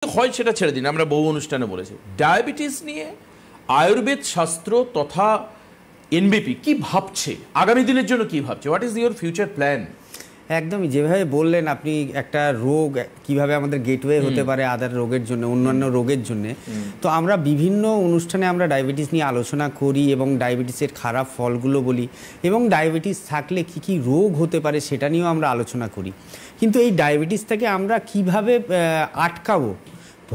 হয় সেটা ছেড়ে দিন, আমরা বহু অনুষ্ঠানে বলেছি। ডায়াবেটিস নিয়ে আয়ুর্বেদ শাস্ত্র তথা এনবিপি কি ভাবছে, আগামী দিনের জন্য কি ভাবছে? What is your future plan? একদমই যেভাবে বললেন আপনি, একটা রোগ কিভাবে আমাদের গেটওয়ে হতে পারে আদার রোগের জন্য, অন্যান্য রোগের জন্য। তো আমরা বিভিন্ন অনুষ্ঠানে আমরা ডায়াবেটিস নিয়ে আলোচনা করি এবং ডায়াবেটিসের খারাপ ফলগুলো বলি, এবং ডায়াবেটিস থাকলে কি কি রোগ হতে পারে সেটা নিয়েও আমরা আলোচনা করি। কিন্তু এই ডায়াবেটিস থেকে আমরা কিভাবে আটকাবো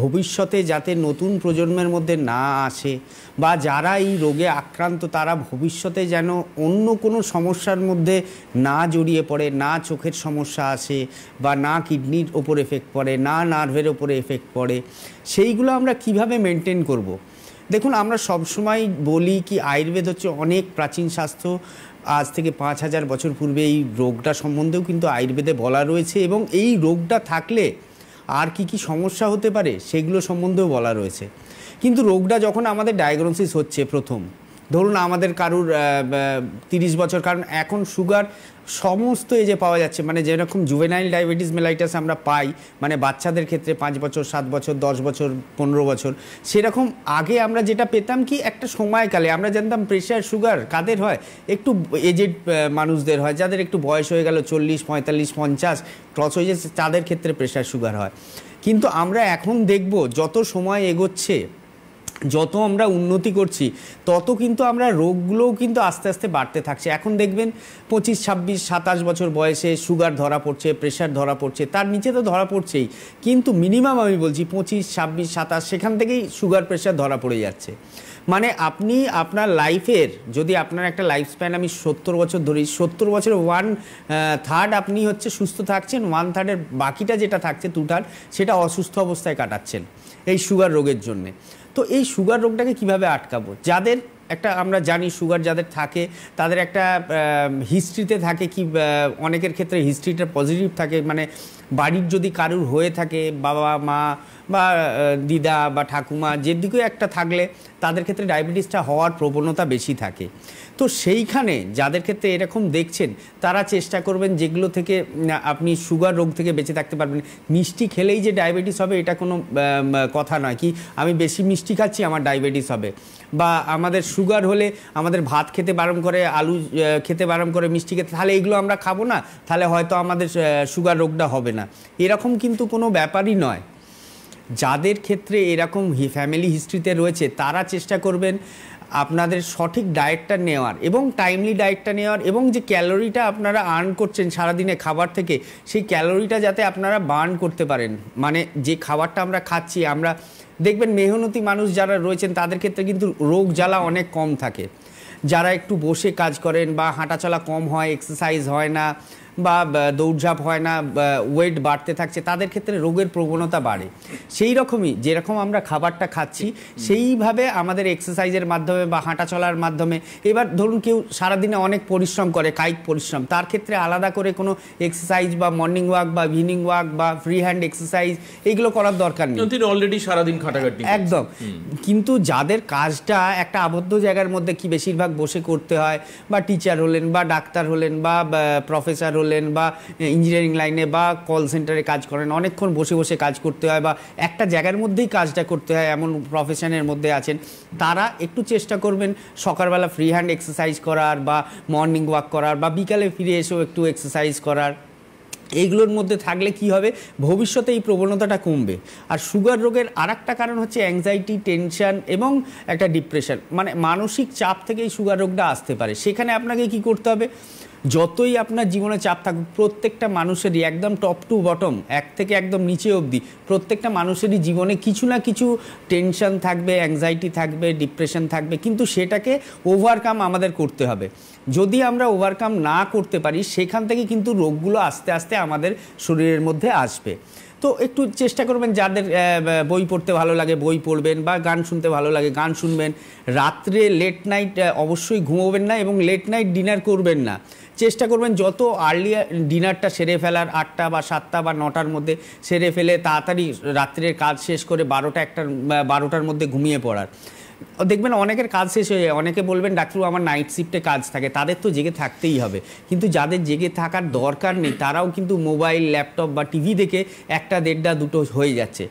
ভবিষ্যতে, যাতে নতুন প্রজন্মের মধ্যে না আসে, বা যারা এই রোগে আক্রান্ত তারা ভবিষ্যতে যেন অন্য কোনো সমস্যার মধ্যে না জড়িয়ে পড়ে, না চোখের সমস্যা আসে, বা না কিডনির ওপর এফেক্ট পড়ে, না নার্ভের ওপরে এফেক্ট পড়ে, সেইগুলো আমরা কিভাবে মেনটেন করব। দেখুন, আমরা সবসময় বলি কি আয়ুর্বেদ হচ্ছে অনেক প্রাচীন স্বাস্থ্য। আজ থেকে 5000 বছর পূর্বে এই রোগটা সম্বন্ধেও কিন্তু আয়ুর্বেদে বলা রয়েছে, এবং এই রোগটা থাকলে আর কি কি সমস্যা হতে পারে সেগুলো সম্বন্ধেও বলা রয়েছে। কিন্তু রোগটা যখন আমাদের ডায়াগনোসিস হচ্ছে, প্রথম ধরুন আমাদের কারুর 30 বছর, কারণ এখন সুগার সমস্ত এজে পাওয়া যাচ্ছে, মানে যেরকম জুভেনাইল ডায়াবেটিস মেলাইটাস আমরা পাই, মানে বাচ্চাদের ক্ষেত্রে 5 বছর, 7 বছর, 10 বছর, 15 বছর, সেরকম আগে আমরা যেটা পেতাম কি একটা সময়কালে আমরা জানতাম প্রেশার সুগার কাদের হয়, একটু এজেড মানুষদের হয়, যাদের একটু বয়স হয়ে গেল 40, 45, 50 ক্রস হয়ে যাচ্ছে, তাদের ক্ষেত্রে প্রেশার সুগার হয়। কিন্তু আমরা এখন দেখব যত সময় এগোচ্ছে, যত আমরা উন্নতি করছি, তত কিন্তু আমরা রোগগুলোও কিন্তু আস্তে আস্তে বাড়তে থাকছে। এখন দেখবেন 25, 26, 27 বছর বয়সে সুগার ধরা পড়ছে, প্রেশার ধরা পড়ছে, তার নিচে তো ধরা পড়ছেই, কিন্তু মিনিমাম আমি বলছি 25, 26, 27 সেখান থেকেই সুগার প্রেশার ধরা পড়ে যাচ্ছে। মানে আপনি আপনার লাইফের, যদি আপনার একটা লাইফ স্প্যান আমি 70 বছর ধরি, 70 বছরের 1/3 আপনি হচ্ছে সুস্থ থাকছেন, 1/3 বাকিটা যেটা থাকছে 2/3 সেটা অসুস্থ অবস্থায় কাটাচ্ছেন এই সুগার রোগের জন্যে। তো এই সুগার রোগটাকে কিভাবে আটকাবো? যাদের একটা আমরা জানি সুগার যাদের থাকে তাদের একটা হিস্ট্রিতে থাকে কি, অনেকের ক্ষেত্রে হিস্ট্রিটা পজিটিভ থাকে, মানে বাড়ির যদি কারুর হয়ে থাকে, বাবা মা বা দিদা বা ঠাকুমা যেদিকেও একটা থাকলে তাদের ক্ষেত্রে ডায়াবেটিসটা হওয়ার প্রবণতা বেশি থাকে। তো সেইখানে যাদের ক্ষেত্রে এরকম দেখছেন, তারা চেষ্টা করবেন যেগুলো থেকে আপনি সুগার রোগ থেকে বেঁচে থাকতে পারবেন। মিষ্টি খেলেই যে ডায়াবেটিস হবে এটা কোনো কথা নয়, কি আমি বেশি মিষ্টি খাচ্ছি আমার ডায়াবেটিস হবে, বা আমাদের সুগার হলে আমাদের ভাত খেতে বারণ করে, আলু খেতে বারণ করে, মিষ্টি খেতে, তাহলে এগুলো আমরা খাবো না, তাহলে হয়তো আমাদের সুগার রোগটা হবে না, এরকম কিন্তু কোনো ব্যাপারই নয়। যাদের ক্ষেত্রে এরকম ফ্যামিলি হিস্ট্রিতে রয়েছে তারা চেষ্টা করবেন আপনাদের সঠিক ডায়েটটা নেওয়ার, এবং টাইমলি ডায়েটটা নেওয়ার, এবং যে ক্যালোরিটা আপনারা আর্ন করছেন সারাদিনে খাবার থেকে, সেই ক্যালোরিটা যাতে আপনারা বার্ন করতে পারেন। মানে যে খাবারটা আমরা খাচ্ছি, আমরা দেখবেন মেহনতি মানুষ যারা রয়েছেন তাদের ক্ষেত্রে কিন্তু রোগ জ্বালা অনেক কম থাকে। যারা একটু বসে কাজ করেন বা হাঁটাচলা কম হয়, এক্সারসাইজ হয় না, বা দৌড়ঝাঁপ হয় না, ওয়েট বাড়তে থাকছে, তাদের ক্ষেত্রে রোগের প্রবণতা বাড়ে। সেই রকমই যেরকম আমরা খাবারটা খাচ্ছি সেইভাবে আমাদের এক্সারসাইজের মাধ্যমে বা হাঁটাচলার মাধ্যমে, এবার ধরুন কেউ সারাদিনে অনেক পরিশ্রম করে, কায়িক পরিশ্রম, তার ক্ষেত্রে আলাদা করে কোনো এক্সারসাইজ বা মর্নিং ওয়াক বা ইভিনিং ওয়াক বা ফ্রি হ্যান্ড এক্সারসাইজ এইগুলো করার দরকার নেই, তিনি অলরেডি সারাদিন খাটাখাটি একদম। কিন্তু যাদের কাজটা একটা আবদ্ধ জায়গার মধ্যে কি বেশিরভাগ বসে করতে হয়, বা টিচার হলেন বা ডাক্তার হলেন বা প্রফেসর হলেন বা ইঞ্জিনিয়ারিং লাইনে বা কল সেন্টারে কাজ করেন, অনেকক্ষণ বসে বসে কাজ করতে হয়, বা একটা জায়গার মধ্যেই কাজটা করতে হয়, এমন প্রফেশনের মধ্যে আছেন, তারা একটু চেষ্টা করবেন সকালবেলা ফ্রি হ্যান্ড এক্সারসাইজ করার, বা মর্নিং ওয়াক করার, বা বিকালে ফিরে এসেও একটু এক্সারসাইজ করার। এইগুলোর মধ্যে থাকলে কি হবে, ভবিষ্যতে এই প্রবণতাটা কমবে। আর সুগার রোগের আরেকটা কারণ হচ্ছে অ্যাংজাইটি, টেনশন এবং একটা ডিপ্রেশন, মানে মানসিক চাপ থেকে এই সুগার রোগটা আসতে পারে। সেখানে আপনাকে কি করতে হবে, যতই আপনার জীবনে চাপ থাকুক, প্রত্যেকটা মানুষেরই একদম টপ টু বটম, এক থেকে একদম নিচে অবধি প্রত্যেকটা মানুষেরই জীবনে কিছু না কিছু টেনশন থাকবে, অ্যাংজাইটি থাকবে, ডিপ্রেশন থাকবে, কিন্তু সেটাকে ওভারকাম আমাদের করতে হবে। যদি আমরা ওভারকাম না করতে পারি, সেখান থেকে কিন্তু রোগগুলো আস্তে আস্তে আমাদের শরীরের মধ্যে আসবে। তো একটু চেষ্টা করবেন, যাদের বই পড়তে ভালো লাগে বই পড়বেন, বা গান শুনতে ভালো লাগে গান শুনবেন। রাত্রে লেট নাইট অবশ্যই ঘুমোবেন না, এবং লেট নাইট ডিনার করবেন না। চেষ্টা করবেন যত আর্লি ডিনারটা সেরে ফেলার, 8টা বা 7টা বা 9টার মধ্যে সেরে ফেলে তাড়াতাড়ি রাত্রের কাজ শেষ করে 12টার মধ্যে ঘুমিয়ে পড়ার। দেখবেন অনেকের কাজ শেষ হয়ে যায়, অনেকে বলবেন ডাক্তারবাবু আমার নাইট শিফটে কাজ থাকে, তাদের তো জেগে থাকতেই হবে, কিন্তু যাদের জেগে থাকার দরকার নেই তারাও কিন্তু মোবাইল, ল্যাপটপ বা টিভি দেখে 1টা, 1:30, 2টো হয়ে যাচ্ছে।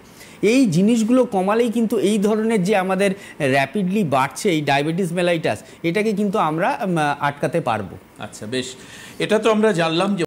এই জিনিসগুলো কমালেই কিন্তু এই ধরনের যে আমাদের র্যাপিডলি বাড়ছে এই ডায়াবেটিস মেলাইটাস, এটাকে কিন্তু আমরা আটকাতে পারবো। আচ্ছা, বেশ, এটা তো আমরা জানলাম যে